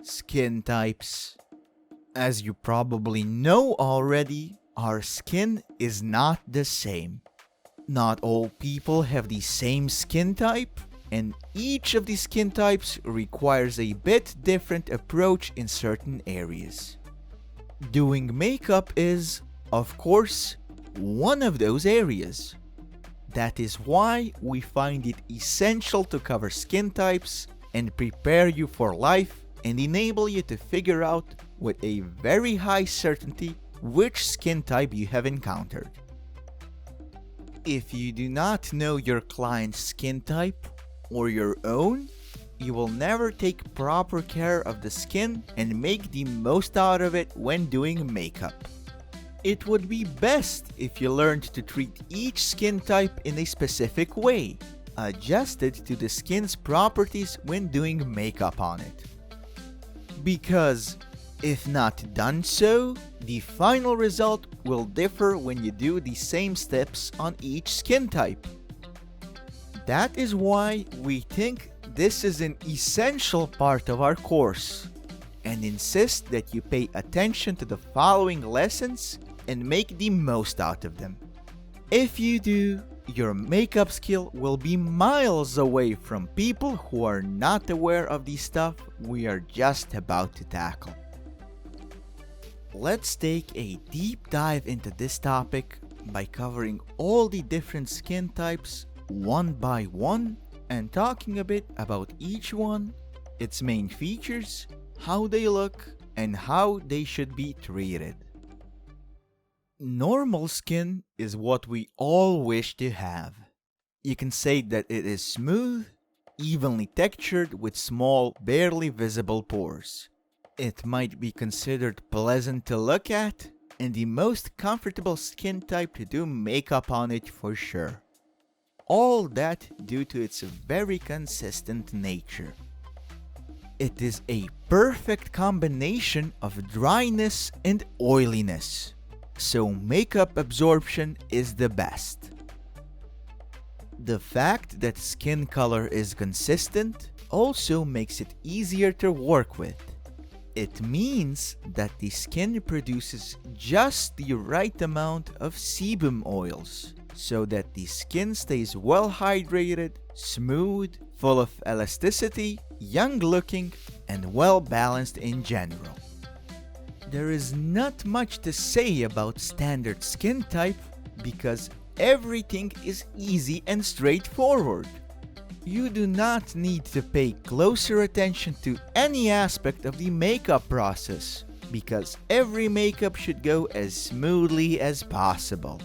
Skin types. As you probably know already, our skin is not the same. Not all people have the same skin type, and each of the skin types requires a bit different approach in certain areas. Doing makeup is, of course, one of those areas. That is why we find it essential to cover skin types and prepare you for life and enable you to figure out with a very high certainty which skin type you have encountered. If you do not know your client's skin type or your own, you will never take proper care of the skin and make the most out of it when doing makeup. It would be best if you learned to treat each skin type in a specific way, adjusted to the skin's properties when doing makeup on it. Because, if not done so, the final result will differ when you do the same steps on each skin type. That is why we think this is an essential part of our course, and insist that you pay attention to the following lessons and make the most out of them. If you do, your makeup skill will be miles away from people who are not aware of the stuff we are just about to tackle. Let's take a deep dive into this topic by covering all the different skin types one by one and talking a bit about each one, its main features, how they look, and how they should be treated. Normal skin is what we all wish to have. You can say that it is smooth, evenly textured with small, barely visible pores. It might be considered pleasant to look at, and the most comfortable skin type to do makeup on it for sure. All that due to its very consistent nature. It is a perfect combination of dryness and oiliness, so makeup absorption is the best. The fact that skin color is consistent also makes it easier to work with. It means that the skin produces just the right amount of sebum oils, so that the skin stays well hydrated, smooth, full of elasticity, young looking, and well balanced in general. There is not much to say about standard skin type because everything is easy and straightforward. You do not need to pay closer attention to any aspect of the makeup process because every makeup should go as smoothly as possible.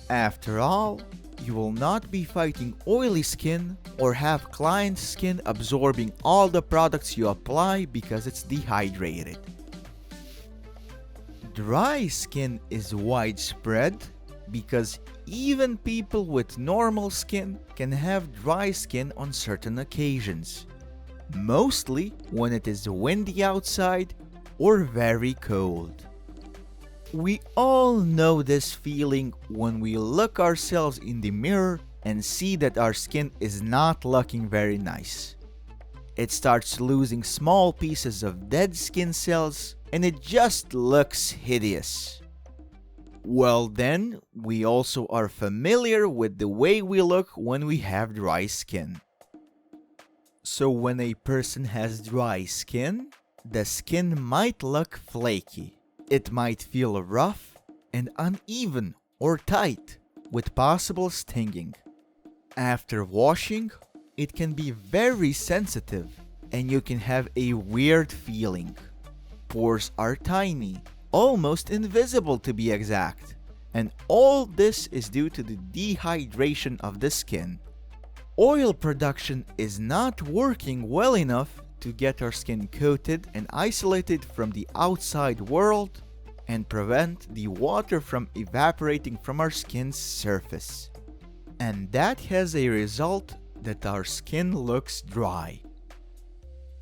After all, you will not be fighting oily skin or have client skin absorbing all the products you apply because it's dehydrated. Dry skin is widespread because even people with normal skin can have dry skin on certain occasions, mostly when it is windy outside or very cold. We all know this feeling when we look ourselves in the mirror and see that our skin is not looking very nice. It starts losing small pieces of dead skin cells and it just looks hideous. Well then, we also are familiar with the way we look when we have dry skin. So when a person has dry skin, the skin might look flaky. It might feel rough and uneven or tight, with possible stinging. After washing, it can be very sensitive and you can have a weird feeling. Pores are tiny, almost invisible to be exact, and all this is due to the dehydration of the skin. Oil production is not working well enough to get our skin coated and isolated from the outside world and prevent the water from evaporating from our skin's surface. And that has a result that our skin looks dry.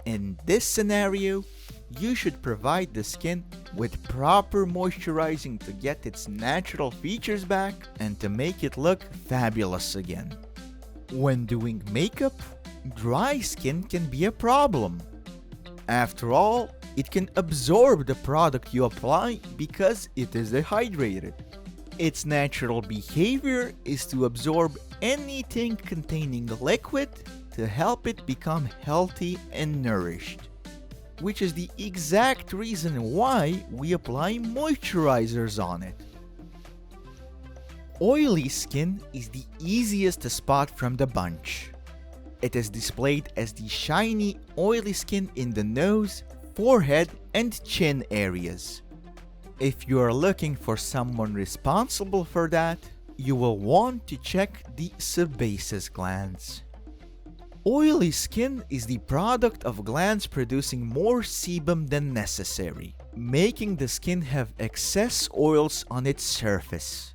In this scenario, you should provide the skin with proper moisturizing to get its natural features back and to make it look fabulous again. When doing makeup, dry skin can be a problem. After all, it can absorb the product you apply because it is dehydrated. Its natural behavior is to absorb anything containing liquid to help it become healthy and nourished, which is the exact reason why we apply moisturizers on it. Oily skin is the easiest to spot from the bunch. It is displayed as the shiny, oily skin in the nose, forehead, and chin areas. If you are looking for someone responsible for that, you will want to check the sebaceous glands. Oily skin is the product of glands producing more sebum than necessary, making the skin have excess oils on its surface.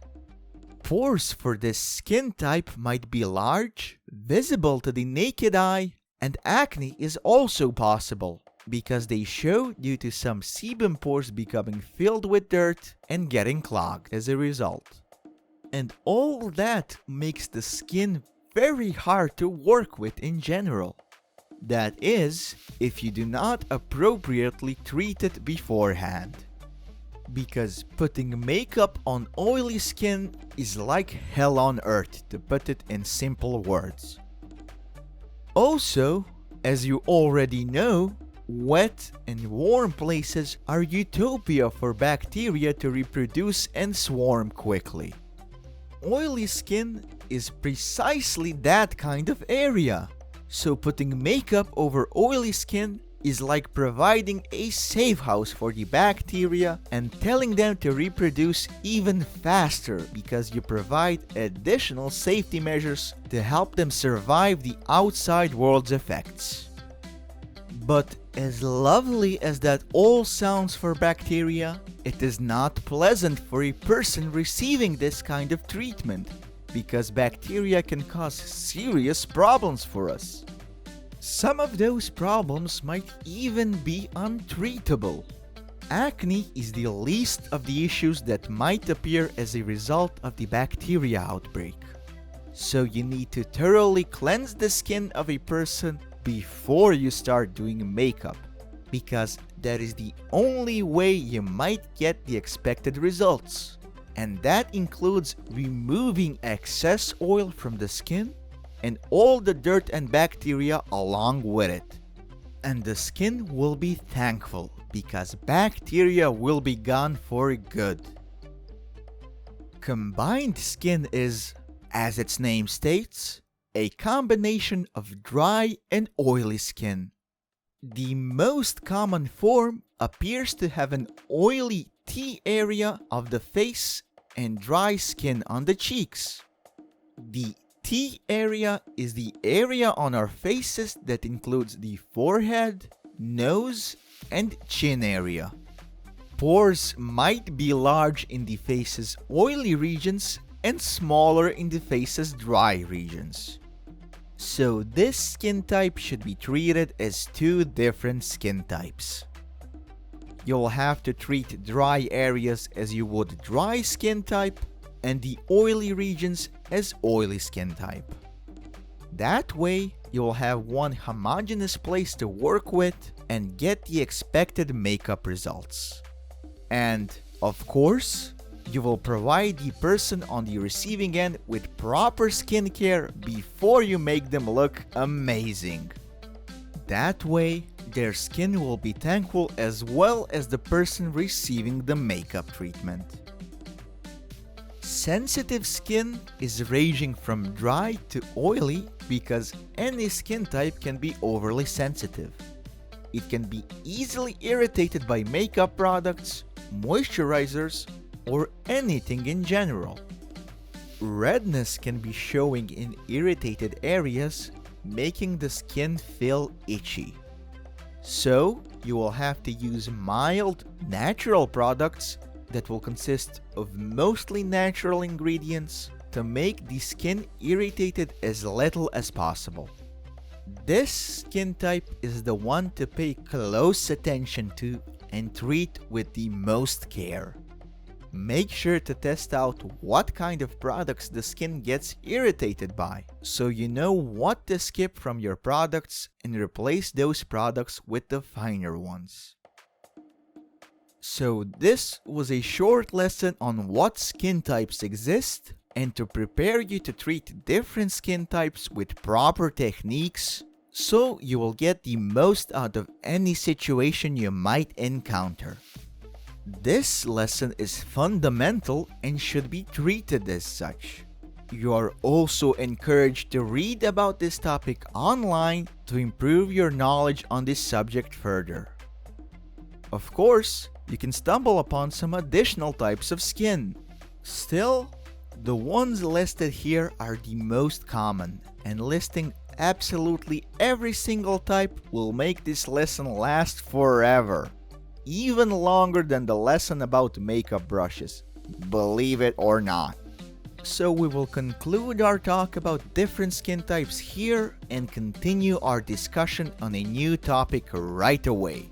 Pores for this skin type might be large, visible to the naked eye, and acne is also possible because they show due to some sebum pores becoming filled with dirt and getting clogged as a result. And all that makes the skin very hard to work with in general. That is, if you do not appropriately treat it beforehand. Because putting makeup on oily skin is like hell on earth, to put it in simple words. Also, as you already know, wet and warm places are utopia for bacteria to reproduce and swarm quickly. Oily skin is precisely that kind of area, so putting makeup over oily skin is like providing a safe house for the bacteria and telling them to reproduce even faster because you provide additional safety measures to help them survive the outside world's effects. But as lovely as that all sounds for bacteria, it is not pleasant for a person receiving this kind of treatment because bacteria can cause serious problems for us. Some of those problems might even be untreatable. Acne is the least of the issues that might appear as a result of the bacteria outbreak. So you need to thoroughly cleanse the skin of a person before you start doing makeup, because that is the only way you might get the expected results. And that includes removing excess oil from the skin and all the dirt and bacteria along with it. And the skin will be thankful because bacteria will be gone for good. Combined skin is, as its name states, a combination of dry and oily skin. The most common form appears to have an oily T area of the face and dry skin on the cheeks. The T area is the area on our faces that includes the forehead, nose, and chin area. Pores might be large in the face's oily regions and smaller in the face's dry regions. So this skin type should be treated as two different skin types. You'll have to treat dry areas as you would dry skin type and the oily regions as oily skin type. That way, you'll have one homogeneous place to work with and get the expected makeup results. And, of course, you will provide the person on the receiving end with proper skincare before you make them look amazing. That way, their skin will be thankful as well as the person receiving the makeup treatment. Sensitive skin is ranging from dry to oily because any skin type can be overly sensitive. It can be easily irritated by makeup products, moisturizers, or anything in general. Redness can be showing in irritated areas, making the skin feel itchy. So, you will have to use mild, natural products that will consist of mostly natural ingredients to make the skin irritated as little as possible. This skin type is the one to pay close attention to and treat with the most care. Make sure to test out what kind of products the skin gets irritated by, so you know what to skip from your products and replace those products with the finer ones. So this was a short lesson on what skin types exist and to prepare you to treat different skin types with proper techniques so you will get the most out of any situation you might encounter. This lesson is fundamental and should be treated as such. You are also encouraged to read about this topic online to improve your knowledge on this subject further. Of course, you can stumble upon some additional types of skin. Still, the ones listed here are the most common, and listing absolutely every single type will make this lesson last forever. Even longer than the lesson about makeup brushes, believe it or not. So we will conclude our talk about different skin types here and continue our discussion on a new topic right away.